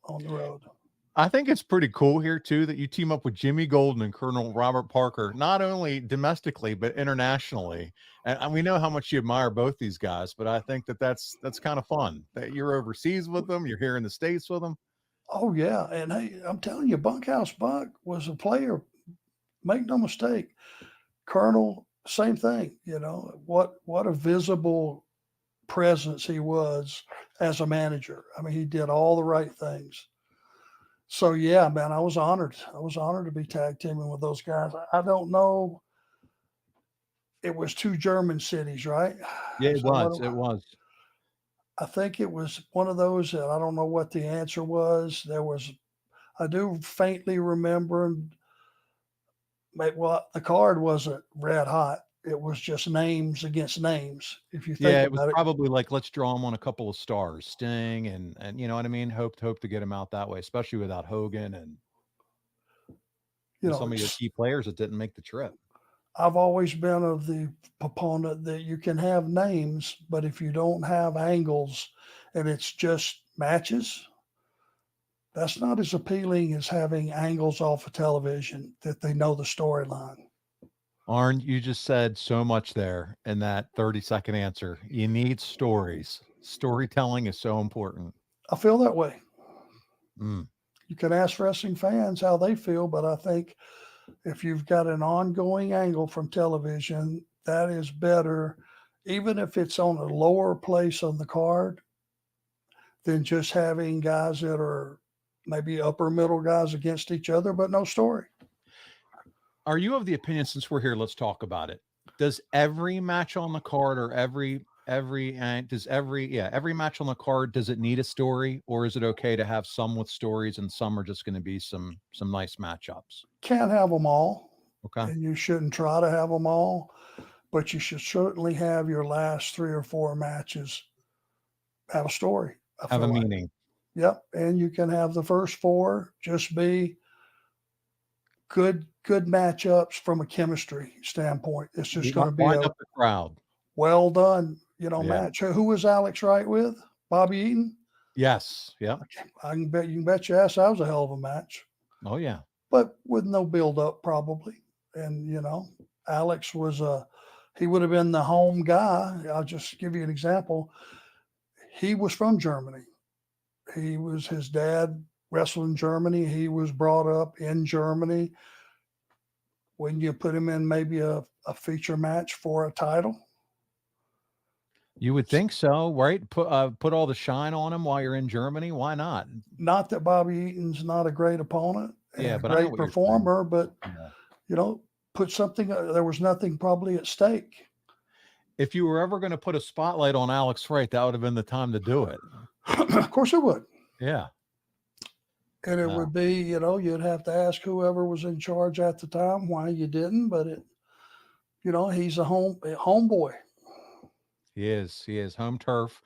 on the road. I think it's pretty cool here too that you team up with Jimmy Golden and Colonel Robert Parker, not only domestically but internationally. And we know how much you admire both these guys, but I think that that's kind of fun that you're overseas with them, you're here in the States with them. Oh yeah, and hey, I'm telling you, Bunkhouse Buck was a player. Make no mistake. Colonel, same thing. What a visible presence he was as a manager. I mean, he did all the right things. So yeah, man, I was honored. I was honored to be tag teaming with those guys. I don't know. It was two German cities, right? Yeah, it Is that was. what It was. I think it was one of those that I don't know what the answer was. I do faintly remember, well, the card wasn't red hot. It was just names against names. If you think Yeah, it was about it, probably like let's draw him on a couple of stars, Sting and you know what I mean? Hope to get him out that way, especially without Hogan and you know, some of your key players that didn't make the trip. I've always been of the proponent that you can have names, but if you don't have angles and it's just matches, that's not as appealing as having angles off of television that they know the storyline. Arn, you just said so much there in that 30-second answer. You need stories. Storytelling is so important. I feel that way. Mm. You can ask wrestling fans how they feel, but I think if you've got an ongoing angle from television, that is better, even if it's on a lower place on the card, than just having guys that are maybe upper middle guys against each other, but no story. Are you of the opinion, since we're here, let's talk about it. Does every match on the card or every match on the card, does it need a story, or is it okay to have some with stories and some are just going to be some nice matchups? Can't have them all, Okay. and you shouldn't try to have them all, but you should certainly have your last three or four matches have a story. I Have a feel like. meaning. Yep, and you can have the first four just be good matchups from a chemistry standpoint. It's just going to be Wind a up the crowd. well done, Yeah. match. Who was Alex Wright with? Bobby Eaton. Yes. Yeah. I can bet you can bet your ass that was a hell of a match, Oh yeah. but with no build up probably. And Alex was he would have been the home guy. I'll just give you an example. He was from Germany. His dad wrestled in Germany. He was brought up in Germany. When you put him in maybe a feature match for a title? You would think so, right? Put all the shine on him while you're in Germany. Why not? Not that Bobby Eaton's not a great opponent and Yeah, a but I know great what you're saying. performer, but Yeah. put something. There was nothing probably at stake. If you were ever going to put a spotlight on Alex Wright, that would have been the time to do it. Of course, it would. Yeah. And it would be, you'd have to ask whoever was in charge at the time why you didn't. But he's a homeboy. He is home turf.